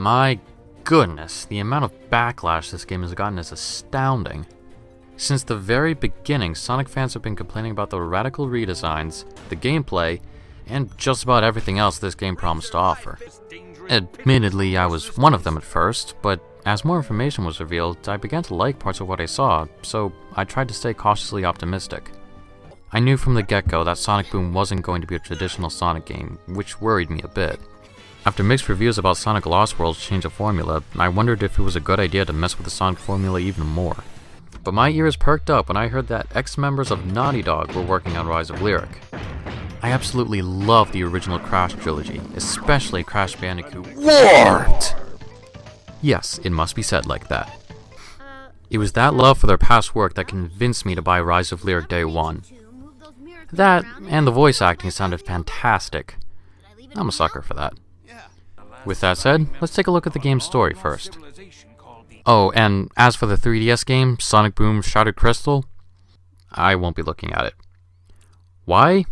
My goodness, the amount of backlash this game has gotten is astounding. Since the very beginning, Sonic fans have been complaining about the radical redesigns, the gameplay, and just about everything else this game promised to offer. Admittedly, I was one of them at first, but as more information was revealed, I began to like parts of what I saw, so I tried to stay cautiously optimistic. I knew from the get-go that Sonic Boom wasn't going to be a traditional Sonic game, which worried me a bit. After mixed reviews about Sonic Lost World's change of formula, I wondered if it was a good idea to mess with the Sonic formula even more. But my ears perked up when I heard that ex-members of Naughty Dog were working on Rise of Lyric. I absolutely love the original Crash trilogy, especially Crash Bandicoot Warped! Yes, it must be said like that. It was that love for their past work that convinced me to buy Rise of Lyric day one. That, and the voice acting sounded fantastic. I'm a sucker for that. With that said, let's take a look at the game's story first. Oh, and as for the 3DS game, Sonic Boom Shattered Crystal, I won't be looking at it. Why?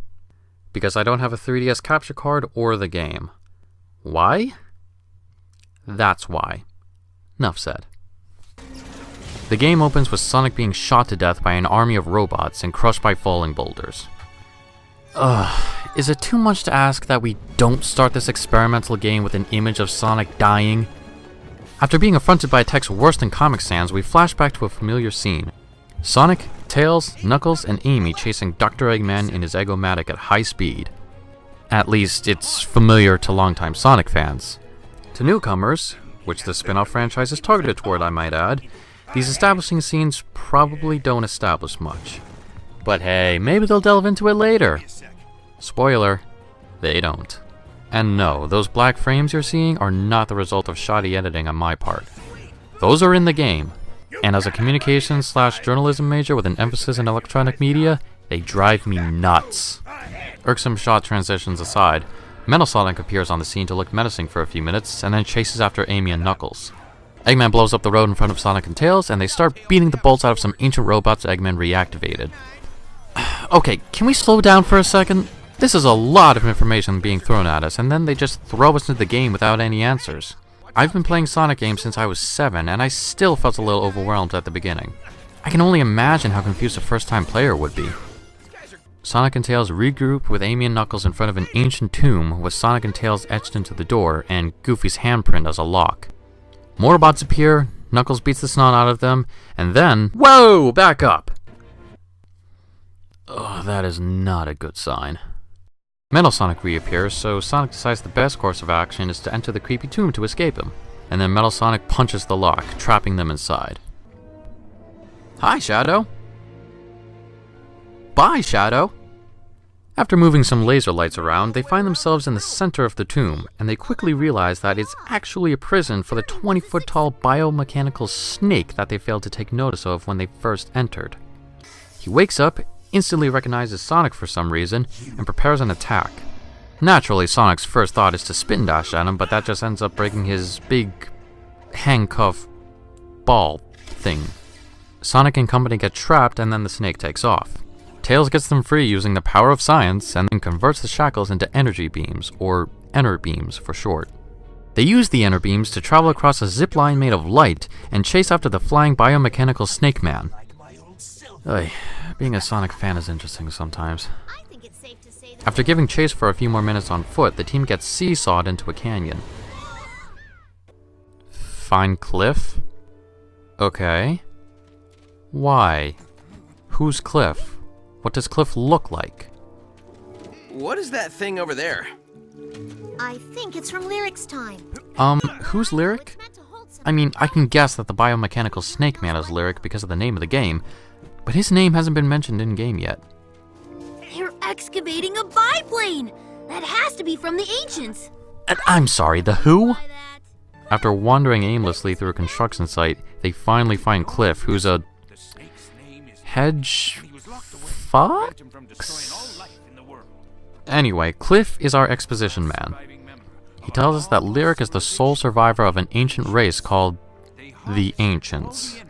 Because I don't have a 3DS capture card or the game. Why? That's why. Enough said. The game opens with Sonic being shot to death by an army of robots and crushed by falling boulders. Is it too much to ask that we don't start this experimental game with an image of Sonic dying? After being affronted by attacks worse than Comic Sans, we flash back to a familiar scene. Sonic, Tails, Knuckles, and Amy chasing Dr. Eggman in his Egg-O-Matic at high speed. At least, it's familiar to longtime Sonic fans. To newcomers, which the spin-off franchise is targeted toward, I might add, these establishing scenes probably don't establish much. But hey, maybe they'll delve into it later. Spoiler, they don't. And no, those black frames you're seeing are not the result of shoddy editing on my part. Those are in the game, and as a communications/journalism major with an emphasis in electronic media, they drive me nuts. Irksome shot transitions aside, Metal Sonic appears on the scene to look menacing for a few minutes, and then chases after Amy and Knuckles. Eggman blows up the road in front of Sonic and Tails, and they start beating the bolts out of some ancient robots Eggman reactivated. Okay, can we slow down for a second? This is a lot of information being thrown at us, and then they just throw us into the game without any answers. I've been playing Sonic games since I was 7, and I still felt a little overwhelmed at the beginning. I can only imagine how confused a first-time player would be. Sonic and Tails regroup with Amy and Knuckles in front of an ancient tomb with Sonic and Tails etched into the door and Goofy's handprint as a lock. More robots appear, Knuckles beats the snot out of them, and then... Whoa! Back up! Oh, that is not a good sign. Metal Sonic reappears, so Sonic decides the best course of action is to enter the creepy tomb to escape him, and then Metal Sonic punches the lock, trapping them inside. Hi, Shadow! Bye, Shadow! After moving some laser lights around, they find themselves in the center of the tomb, and they quickly realize that it's actually a prison for the 20-foot-tall biomechanical snake that they failed to take notice of when they first entered. He wakes up, instantly recognizes Sonic for some reason, and prepares an attack. Naturally, Sonic's first thought is to spin dash at him, but that just ends up breaking his big handcuff ball thing. Sonic and company get trapped, and then the snake takes off. Tails gets them free using the power of science, and then converts the shackles into energy beams, or Ener beams for short. They use the Ener beams to travel across a zip line made of light, and chase after the flying biomechanical Snake Man. Ugh, being a Sonic fan is interesting sometimes. After giving chase for a few more minutes on foot, the team gets seesawed into a canyon. Find Cliff? Okay. Why? Who's Cliff? What does Cliff look like? What is that thing over there? I think it's from Lyric's time. Who's Lyric? I mean, I can guess that the biomechanical Snake Man is Lyric because of the name of the game, but his name hasn't been mentioned in-game yet. They're excavating a biplane! That has to be from the ancients! I'm sorry, the who? After wandering aimlessly through a construction site, they finally find Cliff, who's a... hedge... fox? Anyway, Cliff is our exposition man. He tells us that Lyric is the sole survivor of an ancient race called the Ancients.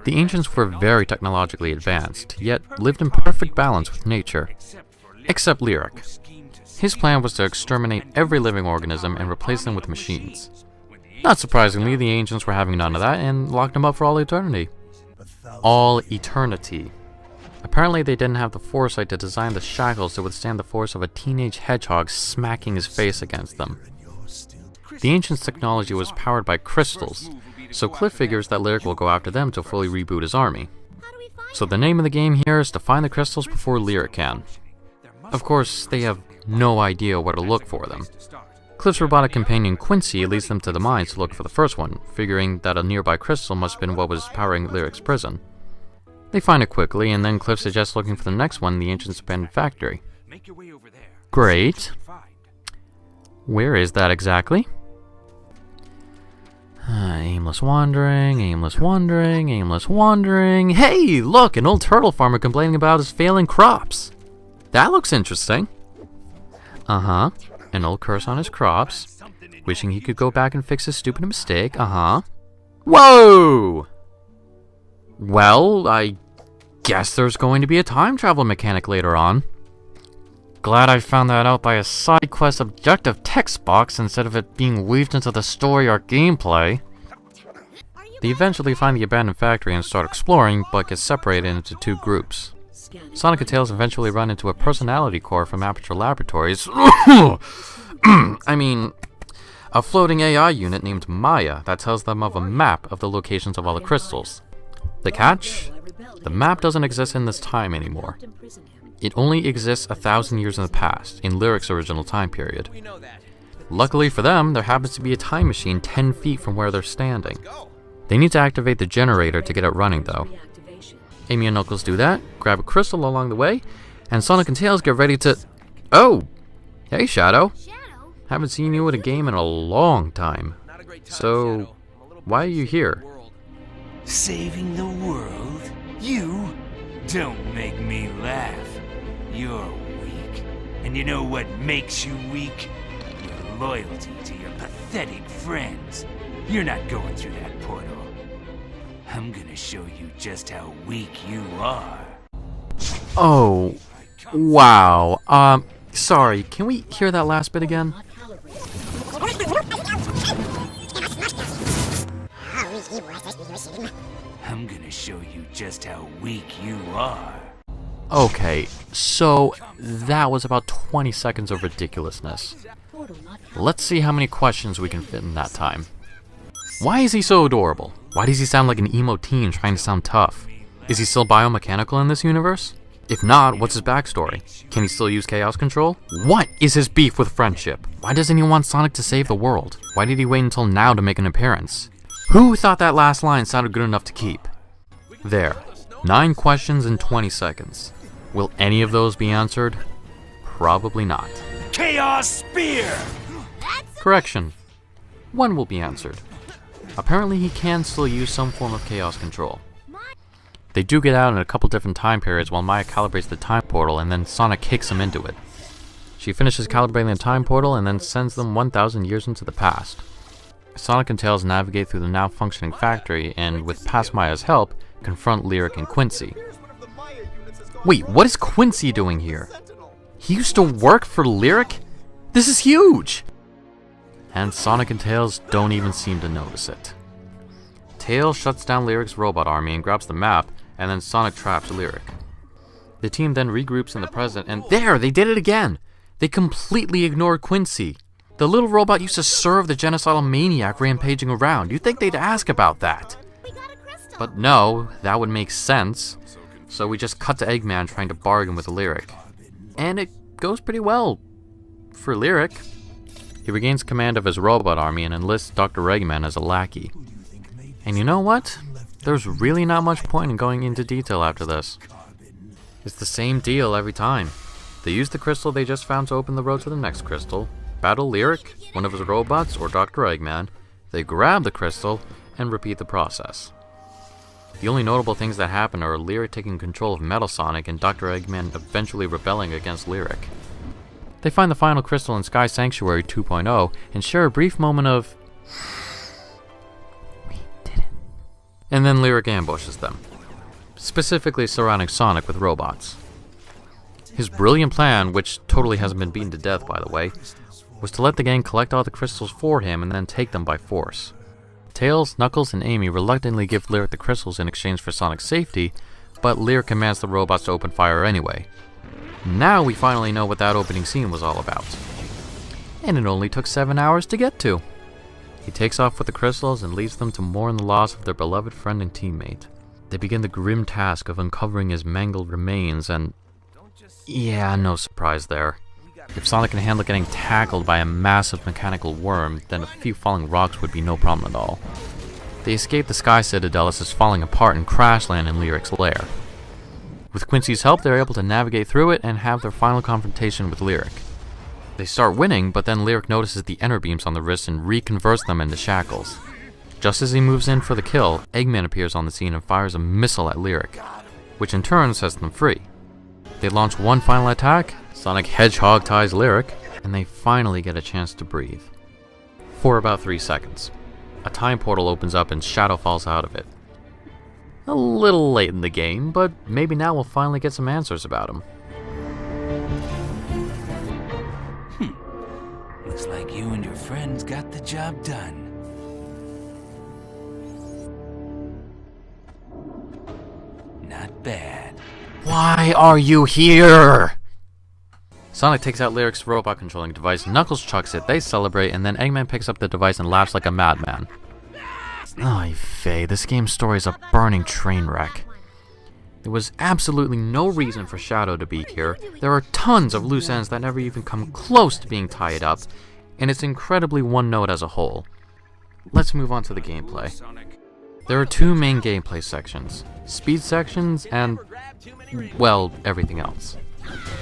The Ancients were very technologically advanced, yet lived in perfect balance with nature. Except Lyric. His plan was to exterminate every living organism and replace them with machines. Not surprisingly, the ancients were having none of that and locked him up for all eternity. All eternity. Apparently they didn't have the foresight to design the shackles to withstand the force of a teenage hedgehog smacking his face against them. The ancients' technology was powered by crystals, so Cliff figures that Lyric will go after them to fully reboot his army. So the name of the game here is to find the crystals before Lyric can. Of course, they have no idea where to look for them. Cliff's robotic companion Quincy leads them to the mines to look for the first one, figuring that a nearby crystal must have been what was powering Lyric's prison. They find it quickly, and then Cliff suggests looking for the next one in the ancient abandoned factory. Great. Where is that exactly? Aimless wandering, aimless wandering, aimless wandering. Hey, look, an old turtle farmer complaining about his failing crops. That looks interesting. Uh-huh. An old curse on his crops. Wishing he could go back and fix his stupid mistake. Uh-huh. Whoa! Well, I guess there's going to be a time travel mechanic later on. Glad I found that out by a side quest objective text box instead of it being weaved into the story or gameplay. They eventually find the abandoned factory and start exploring, but get separated into two groups. Sonic and Tails eventually run into a personality core from Aperture Laboratories. I mean, a floating AI unit named Maya that tells them of a map of the locations of all the crystals. The catch? The map doesn't exist in this time anymore. It only exists 1,000 years in the past, in Lyric's original time period. Luckily for them, there happens to be a time machine 10 feet from where they're standing. They need to activate the generator to get it running though. Amy and Knuckles do that, grab a crystal along the way, and Sonic and Tails get ready to... Oh! Hey, Shadow. Haven't seen you at a game in a long time. So, why are you here? Saving the world? You? Don't make me laugh. You're weak. And you know what makes you weak? Your loyalty to your pathetic friends. You're not going through that portal. I'm gonna show you just how weak you are. Oh, wow. Sorry, can we hear that last bit again? I'm gonna show you just how weak you are. Okay, so that was about 20 seconds of ridiculousness. Let's see how many questions we can fit in that time. Why is he so adorable? Why does he sound like an emo teen trying to sound tough? Is he still biomechanical in this universe? If not, what's his backstory? Can he still use chaos control? What is his beef with friendship? Why doesn't he want Sonic to save the world? Why did he wait until now to make an appearance? Who thought that last line sounded good enough to keep? There. 9 questions in 20 seconds. Will any of those be answered? Probably not. Chaos Spear! Correction. 1 will be answered. Apparently he can still use some form of chaos control. They do get out in a couple different time periods while Maya calibrates the time portal and then Sonic kicks him into it. She finishes calibrating the time portal and then sends them 1,000 years into the past. Sonic and Tails navigate through the now functioning factory and, with past Maya's help, confront Lyric and Quincy. Wait, what is Quincy doing here? He used to work for Lyric? This is huge! And Sonic and Tails don't even seem to notice it. Tails shuts down Lyric's robot army and grabs the map, and then Sonic traps Lyric. The team then regroups in the present, and there! They did it again! They completely ignored Quincy. The little robot used to serve the genocidal maniac rampaging around. You'd think they'd ask about that. But no, that would make sense. So we just cut to Eggman trying to bargain with Lyric. And it goes pretty well. For Lyric. He regains command of his robot army and enlists Dr. Eggman as a lackey. And you know what? There's really not much point in going into detail after this. It's the same deal every time. They use the crystal they just found to open the road to the next crystal, battle Lyric, one of his robots, or Dr. Eggman, they grab the crystal, and repeat the process. The only notable things that happen are Lyric taking control of Metal Sonic and Dr. Eggman eventually rebelling against Lyric. They find the final crystal in Sky Sanctuary 2.0 and share a brief moment of... we did it. And then Lyric ambushes them, specifically surrounding Sonic with robots. His brilliant plan, which totally hasn't been beaten to death by the way, was to let the gang collect all the crystals for him and then take them by force. Tails, Knuckles, and Amy reluctantly give Lyric the crystals in exchange for Sonic's safety, but Lyric commands the robots to open fire anyway. Now we finally know what that opening scene was all about. And it only took 7 hours to get to. He takes off with the crystals and leaves them to mourn the loss of their beloved friend and teammate. They begin the grim task of uncovering his mangled remains and... yeah, no surprise there. If Sonic can handle getting tackled by a massive mechanical worm, then a few falling rocks would be no problem at all. They escape the Sky Citadel as it's falling apart and crash land in Lyric's lair. With Quincy's help, they're able to navigate through it and have their final confrontation with Lyric. They start winning, but then Lyric notices the ender beams on the wrist and reconverts them into shackles. Just as he moves in for the kill, Eggman appears on the scene and fires a missile at Lyric, which in turn sets them free. They launch one final attack, Sonic Hedgehog ties Lyric, and they finally get a chance to breathe. For about 3 seconds. A time portal opens up and Shadow falls out of it. A little late in the game, but maybe now we'll finally get some answers about him. Looks like you and your friends got the job done. Not bad. Why are you here? Sonic takes out Lyric's robot controlling device, Knuckles chucks it, they celebrate, and then Eggman picks up the device and laughs like a madman. Ay vey, this game's story is a burning train wreck. There was absolutely no reason for Shadow to be here, there are tons of loose ends that never even come close to being tied up, and it's incredibly one-note as a whole. Let's move on to the gameplay. There are 2 main gameplay sections, speed sections and, well, everything else.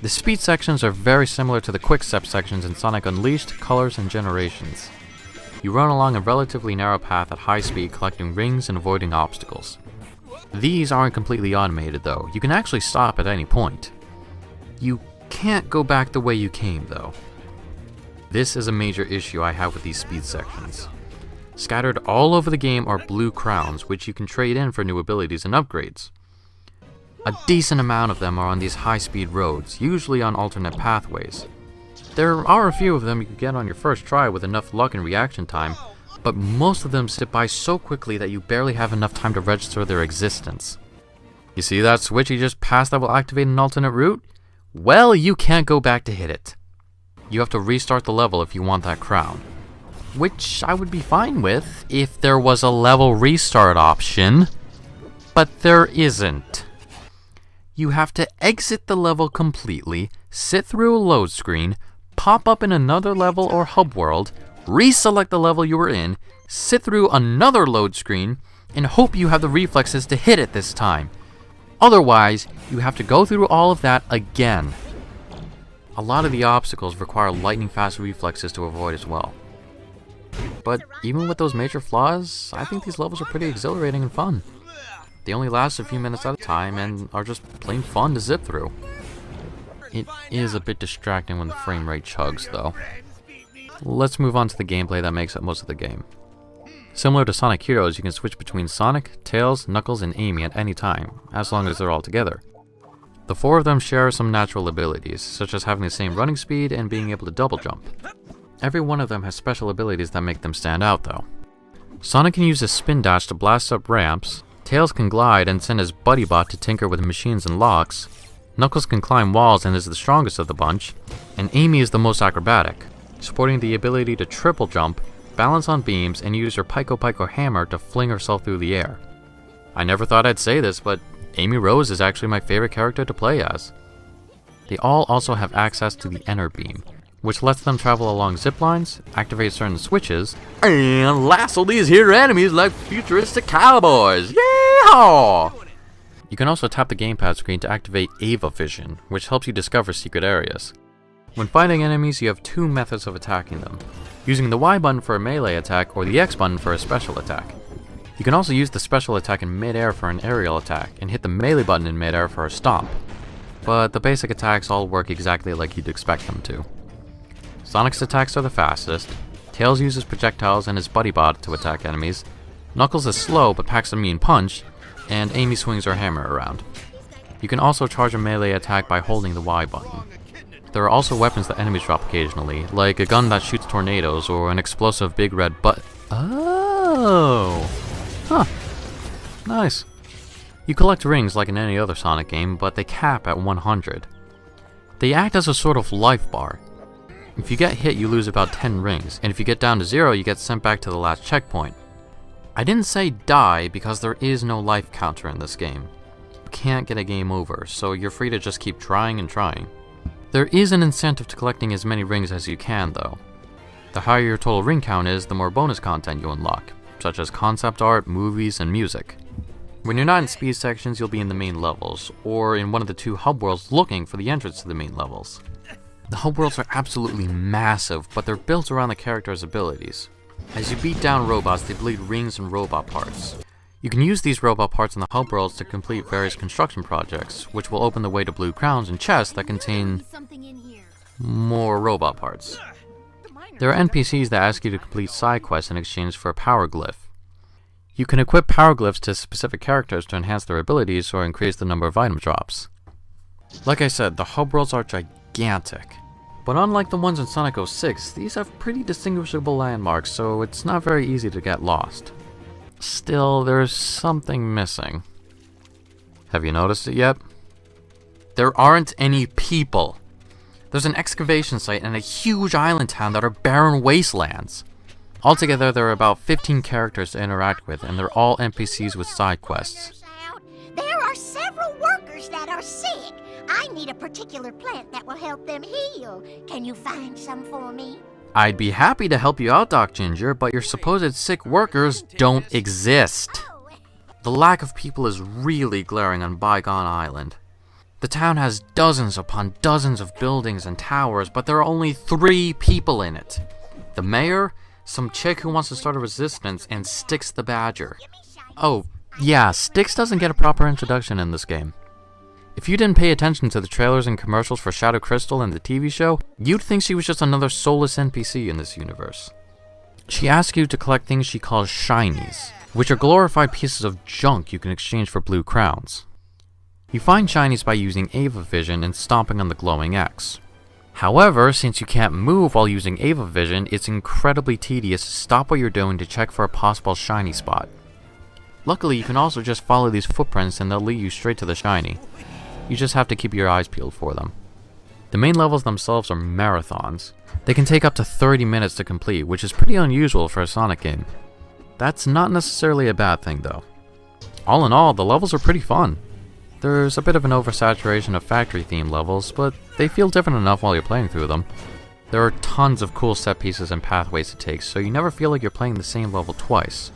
The speed sections are very similar to the quick step sections in Sonic Unleashed, Colors, and Generations. You run along a relatively narrow path at high speed collecting rings and avoiding obstacles. These aren't completely automated though, you can actually stop at any point. You can't go back the way you came though. This is a major issue I have with these speed sections. Scattered all over the game are blue crowns, which you can trade in for new abilities and upgrades. A decent amount of them are on these high-speed roads, usually on alternate pathways. There are a few of them you can get on your first try with enough luck and reaction time, but most of them slip by so quickly that you barely have enough time to register their existence. You see that switch you just passed that will activate an alternate route? Well, you can't go back to hit it. You have to restart the level if you want that crown. Which I would be fine with if there was a level restart option, but there isn't. You have to exit the level completely, sit through a load screen, pop up in another level or hub world, reselect the level you were in, sit through another load screen, and hope you have the reflexes to hit it this time. Otherwise, you have to go through all of that again. A lot of the obstacles require lightning-fast reflexes to avoid as well. But even with those major flaws, I think these levels are pretty exhilarating and fun. They only last a few minutes at a time and are just plain fun to zip through. It is a bit distracting when the frame rate chugs though. Let's move on to the gameplay that makes up most of the game. Similar to Sonic Heroes, you can switch between Sonic, Tails, Knuckles, and Amy at any time, as long as they're all together. The 4 of them share some natural abilities, such as having the same running speed and being able to double jump. Every one of them has special abilities that make them stand out though. Sonic can use his spin dash to blast up ramps, Tails can glide and send his buddy bot to tinker with machines and locks, Knuckles can climb walls and is the strongest of the bunch, and Amy is the most acrobatic, sporting the ability to triple jump, balance on beams, and use her Pico Pico hammer to fling herself through the air. I never thought I'd say this, but Amy Rose is actually my favorite character to play as. They all also have access to the Ender Beam, which lets them travel along zip lines, activate certain switches, and lasso these here enemies like futuristic cowboys. Yeehaw! You can also tap the gamepad screen to activate Ava Vision, which helps you discover secret areas. When fighting enemies, you have 2 methods of attacking them, using the Y button for a melee attack or the X button for a special attack. You can also use the special attack in mid-air for an aerial attack, and hit the melee button in mid-air for a stomp. But the basic attacks all work exactly like you'd expect them to. Sonic's attacks are the fastest, Tails uses projectiles and his buddy bot to attack enemies, Knuckles is slow but packs a mean punch, and Amy swings her hammer around. You can also charge a melee attack by holding the Y button. There are also weapons that enemies drop occasionally, like a gun that shoots tornadoes or an explosive big red butt. Oh! Huh. Nice. You collect rings like in any other Sonic game, but they cap at 100. They act as a sort of life bar. If you get hit, you lose about 10 rings, and if you get down to 0, you get sent back to the last checkpoint. I didn't say die because there is no life counter in this game. You can't get a game over, so you're free to just keep trying and trying. There is an incentive to collecting as many rings as you can, though. The higher your total ring count is, the more bonus content you unlock, such as concept art, movies, and music. When you're not in speed sections, you'll be in the main levels, or in one of the 2 hub worlds looking for the entrance to the main levels. The hub worlds are absolutely massive, but they're built around the character's abilities. As you beat down robots, they bleed rings and robot parts. You can use these robot parts in the hub worlds to complete various construction projects, which will open the way to blue crowns and chests that contain more robot parts. There are NPCs that ask you to complete side quests in exchange for a power glyph. You can equip power glyphs to specific characters to enhance their abilities or increase the number of item drops. Like I said, the hub worlds are gigantic. But unlike the ones in Sonic 06, these have pretty distinguishable landmarks, so it's not very easy to get lost. Still, there's something missing. Have you noticed it yet? There aren't any people. There's an excavation site and a huge island town that are barren wastelands. Altogether, there are about 15 characters to interact with, and they're all NPCs with side quests. There are several workers that are sick. I need a particular plant that will help them heal. Can you find some for me? I'd be happy to help you out, Doc Ginger, but your supposed sick workers don't exist. The lack of people is really glaring on Bygone Island. The town has dozens upon dozens of buildings and towers, but there are only 3 people in it. The mayor, some chick who wants to start a resistance, and Styx the Badger. Oh, yeah, Styx doesn't get a proper introduction in this game. If you didn't pay attention to the trailers and commercials for Shadow Crystal and the TV show, you'd think she was just another soulless NPC in this universe. She asks you to collect things she calls shinies, which are glorified pieces of junk you can exchange for blue crowns. You find shinies by using Ava Vision and stomping on the glowing X. However, since you can't move while using Ava Vision, it's incredibly tedious to stop what you're doing to check for a possible shiny spot. Luckily, you can also just follow these footprints and they'll lead you straight to the shiny. You just have to keep your eyes peeled for them. The main levels themselves are marathons. They can take up to 30 minutes to complete, which is pretty unusual for a Sonic game. That's not necessarily a bad thing though. All in all, the levels are pretty fun. There's a bit of an oversaturation of factory-themed levels, but they feel different enough while you're playing through them. There are tons of cool set pieces and pathways to take, so you never feel like you're playing the same level twice.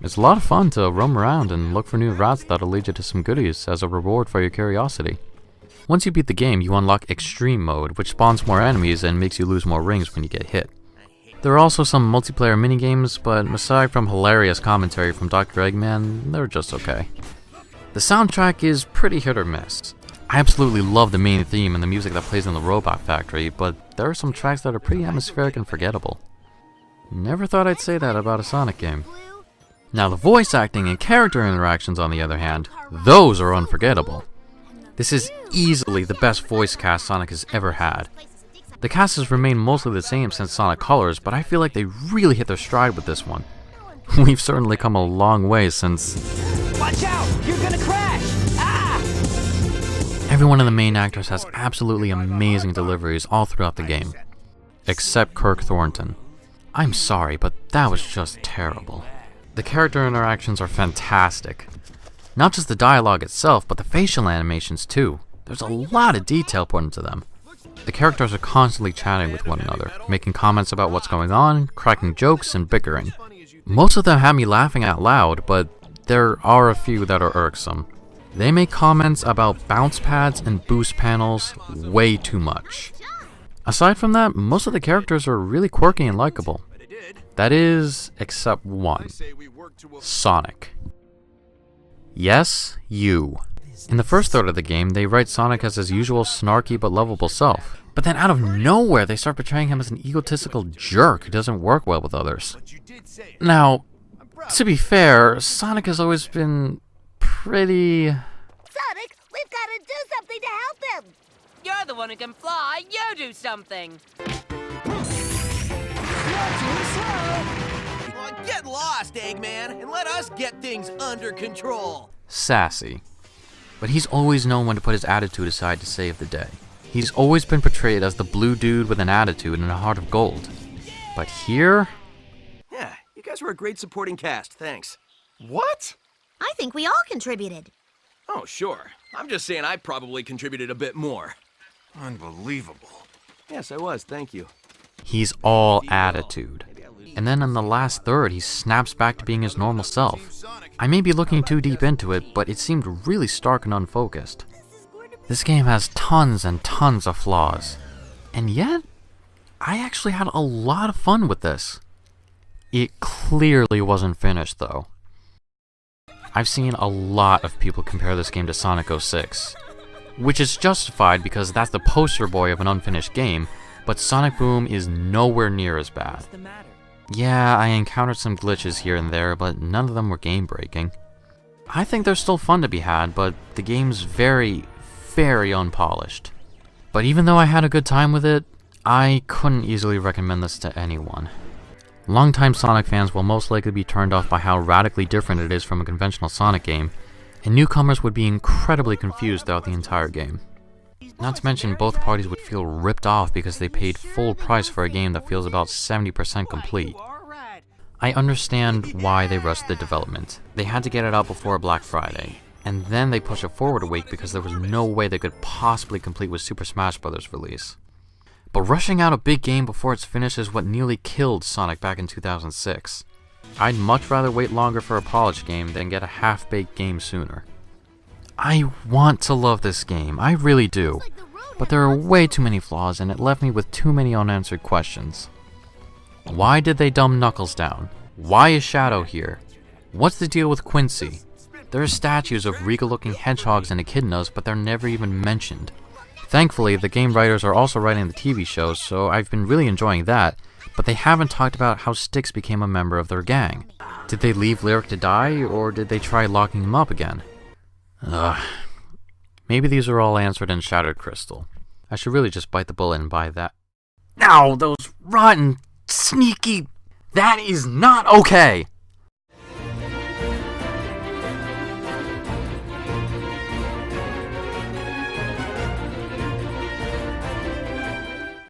It's a lot of fun to roam around and look for new routes that'll lead you to some goodies as a reward for your curiosity. Once you beat the game, you unlock Extreme Mode, which spawns more enemies and makes you lose more rings when you get hit. There are also some multiplayer minigames, but aside from hilarious commentary from Dr. Eggman, they're just okay. The soundtrack is pretty hit or miss. I absolutely love the main theme and the music that plays in the Robot Factory, but there are some tracks that are pretty atmospheric and forgettable. Never thought I'd say that about a Sonic game. Now the voice acting and character interactions, on the other hand, those are unforgettable. This is easily the best voice cast Sonic has ever had. The cast has remained mostly the same since Sonic Colors, but I feel like they really hit their stride with this one. We've certainly come a long way since... Watch out! You're gonna crash! Ah! Every one of the main actors has absolutely amazing deliveries all throughout the game. Except Kirk Thornton. I'm sorry, but that was just terrible. The character interactions are fantastic. Not just the dialogue itself, but the facial animations too. There's a lot of detail put into them. The characters are constantly chatting with one another, making comments about what's going on, cracking jokes, and bickering. Most of them have me laughing out loud, but there are a few that are irksome. They make comments about bounce pads and boost panels way too much. Aside from that, most of the characters are really quirky and likable. That is, except one. Sonic. Yes, you. In the first third of the game, they write Sonic as his usual snarky but lovable self. But then out of nowhere, they start portraying him as an egotistical jerk who doesn't work well with others. Now, to be fair, Sonic has always been pretty... Sonic, we've gotta do something to help him! You're the one who can fly. You do something. Well, get lost, Eggman, and let us get things under control. Sassy. But he's always known when to put his attitude aside to save the day. He's always been portrayed as the blue dude with an attitude and a heart of gold. But here? Yeah, you guys were a great supporting cast, thanks. What? I think we all contributed. Oh, sure. I'm just saying I probably contributed a bit more. Unbelievable. Yes, I was, thank you. He's all attitude. And then in the last third, he snaps back to being his normal self. I may be looking too deep into it, but it seemed really stark and unfocused. This game has tons and tons of flaws. And yet, I actually had a lot of fun with this. It clearly wasn't finished, though. I've seen a lot of people compare this game to Sonic 06, which is justified because that's the poster boy of an unfinished game, but Sonic Boom is nowhere near as bad. What's the matter? Yeah, I encountered some glitches here and there, but none of them were game-breaking. I think there's still fun to be had, but the game's very, very unpolished. But even though I had a good time with it, I couldn't easily recommend this to anyone. Longtime Sonic fans will most likely be turned off by how radically different it is from a conventional Sonic game, and newcomers would be incredibly confused throughout the entire game. Not to mention, both parties would feel ripped off because they paid full price for a game that feels about 70% complete. I understand why they rushed the development. They had to get it out before Black Friday, and then they pushed it forward a week because there was no way they could possibly complete with Super Smash Bros. Release. But rushing out a big game before it's finished is what nearly killed Sonic back in 2006. I'd much rather wait longer for a polished game than get a half-baked game sooner. I want to love this game, I really do, but there are way too many flaws and it left me with too many unanswered questions. Why did they dumb Knuckles down? Why is Shadow here? What's the deal with Quincy? There are statues of regal-looking hedgehogs and echidnas, but they're never even mentioned. Thankfully, the game writers are also writing the TV show, so I've been really enjoying that, but they haven't talked about how Styx became a member of their gang. Did they leave Lyric to die, or did they try locking him up again? Ugh. Maybe these are all answered in Shattered Crystal. I should really just bite the bullet and buy that. Ow, those rotten, sneaky... That is not okay!